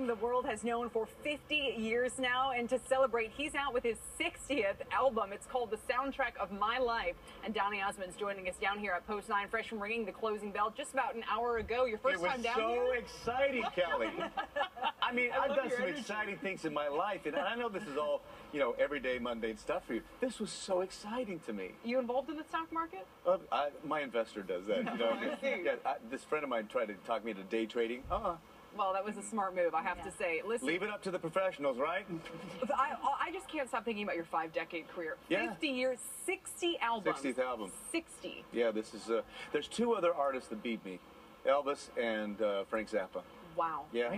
the world has known for 50 years now, and to celebrate, he's out with his 60th album. It's called The Soundtrack of My Life, and Donny Osmond's joining us down here at Post 9, fresh from ringing the closing bell just about an hour ago. Your first time down here? It was so exciting, Kelly. I mean, I've done some exciting things in my life, and I know this is all, you know, everyday mundane stuff for you. This was so exciting to me. You involved in the stock market? My investor does that, you know. This friend of mine tried to talk me into day trading. Well, that was a smart move, I have to say. Listen, leave it up to the professionals, right? I just can't stop thinking about your 5-decade career. Yeah. 50 years, 60 albums. 60th album. 60. Yeah, this is, there's two other artists that beat me, Elvis and Frank Zappa. Wow. Yeah.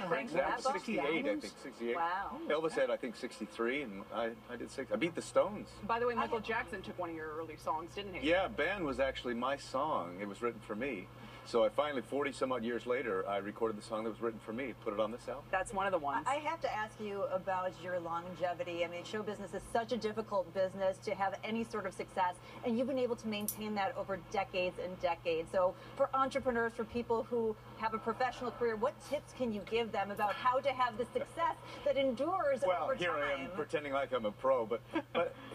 Frank Zappa. 68, I think, 68. Wow. Elvis had, I think, 63, and I did 60. I beat the Stones. By the way, Michael Jackson took one of your early songs, didn't he? Yeah, Ben was actually my song. It was written for me. So I finally, 40-some-odd years later, I recorded the song that was written for me, put it on this album. That's one of the ones. I have to ask you about your longevity. I mean, show business is such a difficult business to have any sort of success, and you've been able to maintain that over decades and decades. So for entrepreneurs, for people who have a professional career, what tips can you give them about how to have the success that endures over time? Well, here I am pretending like I'm a pro, but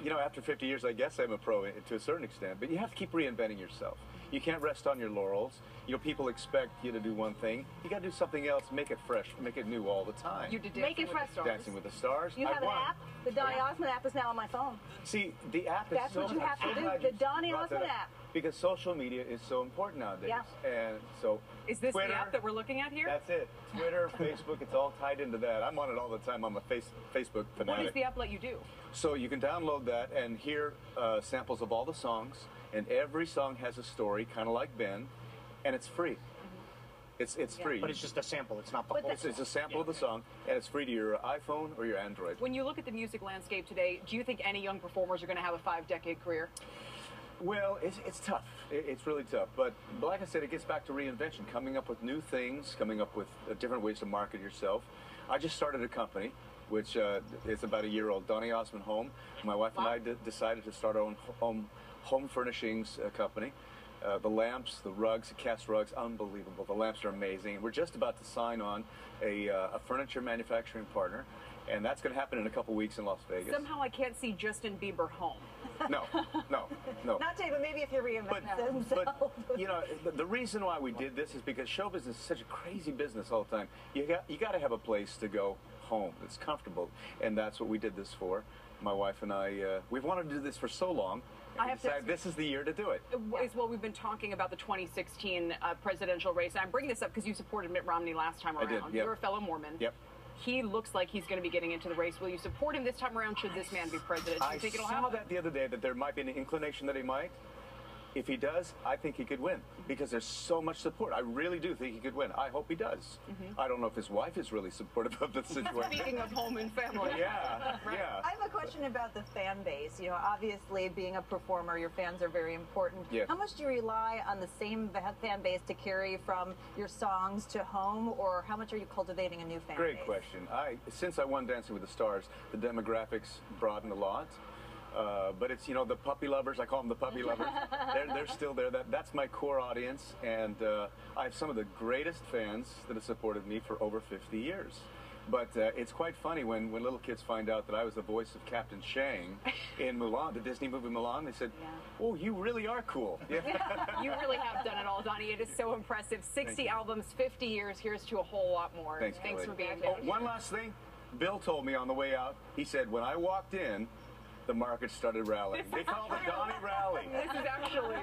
you know, after 50 years, I guess I'm a pro to a certain extent. But you have to keep reinventing yourself. You can't rest on your laurels. You know, people expect you to do one thing. You got to do something else, make it fresh, make it new all the time. You did Make it fresh. Dancing with the Stars. You have an app? The Donny Osmond app is now on my phone. See, the app is That's what you have to do, the Donny Osmond app. Because social media is so important nowadays. Yeah. And so is this Twitter, the app that we're looking at here? That's it. Twitter, Facebook, it's all tied into that. I'm on it all the time. I'm a Facebook fanatic. What does the app let you do? So you can download that and hear samples of all the songs, and every song has a story, kind of like Ben, and it's free. It's free. But it's just a sample. It's not the whole song. It's a sample of the song, and it's free to your iPhone or your Android. When you look at the music landscape today, do you think any young performers are going to have a 5-decade career? Well, it's tough. It's really tough. But like I said, it gets back to reinvention, coming up with new things, coming up with different ways to market yourself. I just started a company, which is about a year old, Donny Osmond Home. My wife and I decided to start our own home furnishings company. The lamps, the rugs, the cast rugs, unbelievable. The lamps are amazing. We're just about to sign on a furniture manufacturing partner, and that's going to happen in a couple weeks in Las Vegas. Somehow I can't see Justin Bieber home. No. Not today, but maybe if you reinvent but you know, the reason why we did this is because show business is such a crazy business all the time. You got to have a place to go home that's comfortable, and that's what we did this for. My wife and I, we've wanted to do this for so long. I have decided this is the year to do it. It's what we've been talking about, the 2016 presidential race. And I bring this up because you supported Mitt Romney last time around. I did, yep. You're a fellow Mormon. Yep. He looks like he's going to be getting into the race. Will you support him this time around should this man be president? Do you think it'll happen? I saw that the other day, that there might be an inclination that he might. If he does, I think he could win because there's so much support. I really do think he could win. I hope he does. I don't know if his wife is really supportive of the situation. Speaking of home and family. Yeah. I have a question about the fan base. You know, obviously, being a performer, your fans are very important. Yes. How much do you rely on the same fan base to carry from your songs to home, or how much are you cultivating a new fan base? Great question. Since I won Dancing with the Stars, the demographics broadened a lot. But it's, you know, the puppy lovers, I call them the puppy lovers. They're still there. That's my core audience, and I have some of the greatest fans that have supported me for over 50 years. But it's quite funny when little kids find out that I was the voice of Captain Shang in Mulan, the Disney movie Mulan. They said, "Oh, you really are cool." You really have done it all, Donny. It is so impressive. 60 albums, 50 years. Here's to a whole lot more. Thanks for being here. Oh, one last thing. Bill told me on the way out, he said, when I walked in, the market started rallying. They call it the Donny Rally. This is actually,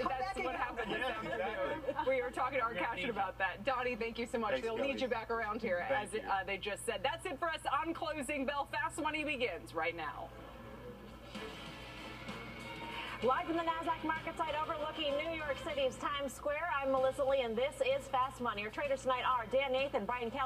that's what happened this afternoon. We were talking to our caption about that. Donny, thank you so much. They'll lead you back around here, as they just said. That's it for us on Closing Bell. Fast Money begins right now. Live from the NASDAQ market site overlooking New York City's Times Square, I'm Melissa Lee, and this is Fast Money. Your traders tonight are Dan Nathan, Brian Kelly.